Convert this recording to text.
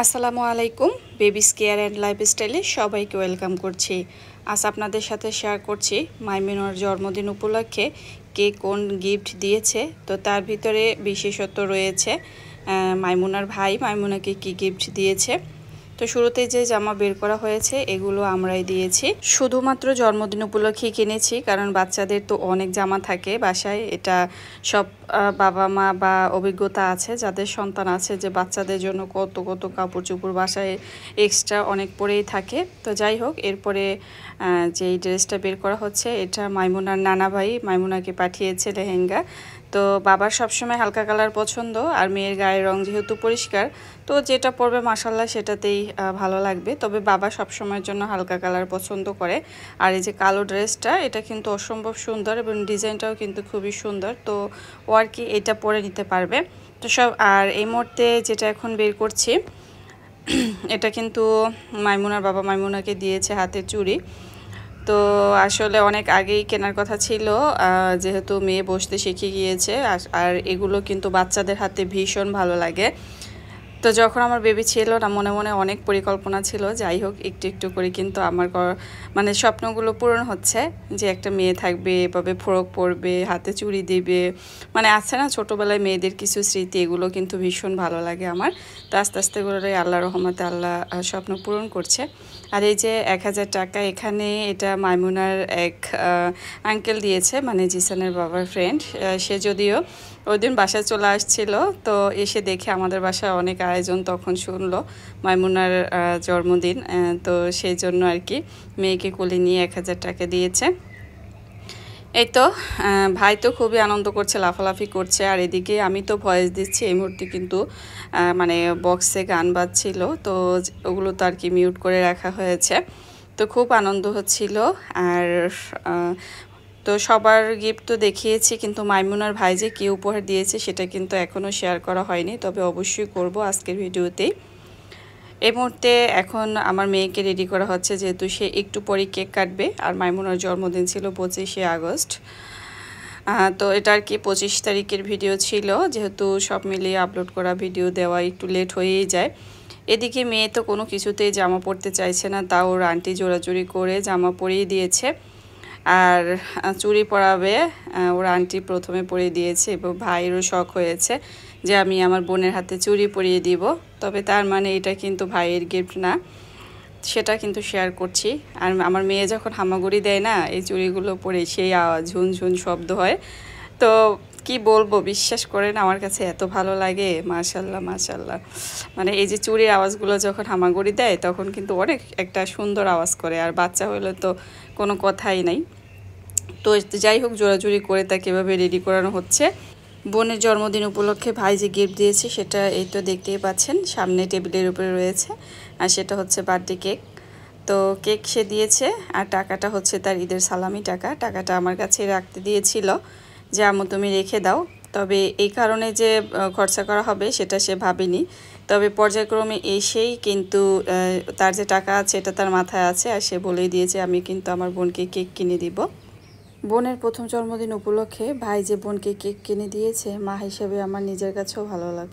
আসসালামু আলাইকুম। Babies care and লাইফস্টাইলে সবাইকে ওয়েলকাম করছি। আজ আপনাদের সাথে শেয়ার করছি মাইমুনার জন্মদিন উপলক্ষে কে কোন গিফট দিয়েছে। তো তার ভিতরে বিশেষত্ব রয়েছে মাইমুনার ভাই মাইমুনাকে কি গিফট দিয়েছে। তো শুরুতে যে জামা বের করা হয়েছে এগুলো আমরাই দিয়েছি, শুধুমাত্র জন্মদিন উপলক্ষে কিনেছি, কারণ বাচ্চাদের তো অনেক জামা থাকে বাসায়। এটা সব বাবা মা বা অভিজ্ঞতা আছে যাদের সন্তান আছে যে বাচ্চাদের জন্য কত কত কাপড় চোপড় বাসায় এক্সট্রা অনেক পরেই থাকে। তো যাই হোক, এরপরে যেই ড্রেসটা বের করা হচ্ছে এটা মাইমুনার নানা ভাই মাইমুনাকে পাঠিয়েছে লেহেঙ্গা। তো বাবার সবসময় হালকা কালার পছন্দ, আর মেয়ের গায়ের রং যেহেতু পরিষ্কার, তো যেটা পরবে মাশাল্লাহ সেটাতেই ভালো লাগবে। তবে বাবা সবসময়ের জন্য হালকা কালার পছন্দ করে। আর এই যে কালো ড্রেসটা, এটা কিন্তু অসম্ভব সুন্দর এবং ডিজাইনটাও কিন্তু খুবই সুন্দর। তো ও আর কি এটা পরে নিতে পারবে। তো সব, আর এই মুহূর্তে যেটা এখন বের করছি এটা কিন্তু মাইমুনার বাবা মাইমুনাকে দিয়েছে হাতের চুড়ি। তো আসলে অনেক আগেই কেনার কথা ছিল, যেহেতু মেয়ে বসতে শিখে গিয়েছে। আর এগুলো কিন্তু বাচ্চাদের হাতে ভীষণ ভালো লাগে। তো যখন আমার বেবি ছিল না, মনে মনে অনেক পরিকল্পনা ছিল। যাই হোক, একটু একটু করে কিন্তু আমার মানে স্বপ্নগুলো পূরণ হচ্ছে, যে একটা মেয়ে থাকবে, এভাবে ফ্রক পরবে, হাতে চুড়ি দিবে। মানে আছে না ছোটোবেলায় মেয়েদের কিছু স্মৃতি, এগুলো কিন্তু ভীষণ ভালো লাগে আমার। তো আস্তে আস্তে করে আল্লাহ রহমতে আল্লাহ স্বপ্ন পূরণ করছে। আর এই যে 1000 টাকা, এখানে এটা মাইমুনার এক আঙ্কেল দিয়েছে, মানে জিসানের বাবার ফ্রেন্ড। সে যদিও ওই দিন বাসায় চলে আসছিল, তো এসে দেখে আমাদের বাসায় অনেক আয়োজন, তখন শুনলো মাইমুনার জন্মদিন। তো সেই জন্য আর কি মেয়েকে কোলে নিয়ে 1000 টাকা দিয়েছে। এই তো ভাই তো খুবই আনন্দ করছে, লাফালাফি করছে। আর এদিকে আমি তো ভয়েস দিচ্ছি এই মুহূর্তে, কিন্তু মানে বক্সে গান বাজছিল, তো ওগুলো তো আর কি মিউট করে রাখা হয়েছে। তো খুব আনন্দ হচ্ছিল। আর তো সবার গিফট তো দেখিয়েছি, কিন্তু মাইমুনার ভাই যে কী উপহার দিয়েছে সেটা কিন্তু এখনও শেয়ার করা হয়নি, তবে অবশ্যই করব আজকের ভিডিওতেই। এই মুহূর্তে এখন আমার মেয়েকে রেডি করা হচ্ছে, যেহেতু সে একটু পরে কেক কাটবে। আর মাইমুনার জন্মদিন ছিল 25শে আগস্ট। তো এটা আর কি 25 তারিখের ভিডিও ছিল, যেহেতু সব মিলিয়ে আপলোড করা ভিডিও দেওয়া একটু লেট হয়েই যায়। এদিকে মেয়ে তো কোনো কিছুতেই জামা পরতে চাইছে না, তাও ওর আন্টি জোরাজুরি করে জামা পরিয়ে দিয়েছে। আর চুড়ি পরাবে ওর আন্টি প্রথমে পরিয়ে দিয়েছে, এবং ভাইয়েরও শখ হয়েছে যে আমি আমার বোনের হাতে চুড়ি পরিয়ে দিব। তবে তার মানে এটা কিন্তু ভাইয়ের গিফট না, সেটা কিন্তু শেয়ার করছি। আর আমার মেয়ে যখন হামাগুড়ি দেয় না, এই চুড়িগুলো পরে সেই আওয়াজ ঝুনঝুন শব্দ হয়। তো কি বলবো, বিশ্বাস করেন আমার কাছে এত ভালো লাগে, মাশাল্লাহ মাশাল্লাহ। মানে এই যে চুড়ির আওয়াজগুলো যখন হামাগুড়ি দেয়, তখন কিন্তু অনেক একটা সুন্দর আওয়াজ করে। আর বাচ্চা হইলে তো কোনো কথাই নাই। তো যাই হোক, জোরাজুরি করে তাকে এভাবে রেডি করানো হচ্ছে। বোনের জন্মদিন উপলক্ষে ভাই যে গিফট দিয়েছে সেটা এই তো দেখতেই পাচ্ছেন, সামনে টেবিলের উপরে রয়েছে। আর সেটা হচ্ছে বার্থডে কেক। তো কেক সে দিয়েছে, আর টাকাটা হচ্ছে তার ঈদের সালামি টাকা। টাকাটা আমার কাছে রাখতে দিয়েছিল যে আম্মু তুমি রেখে দাও। তবে এই কারণে যে খরচা করা হবে সেটা সে ভাবেনি। তবে পর্যায়ক্রমে এসেই কিন্তু তার যে টাকা আছে এটা তার মাথায় আছে, আর সে বলেই দিয়েছে আমি কিন্তু আমার বোনকে কেক কিনে দিব। বোনের প্রথম জন্মদিন উপলক্ষে ভাই যে বোনকে কেক কিনে দিয়েছে, মা হিসেবে আমার নিজের কাছেও ভালো লাগে।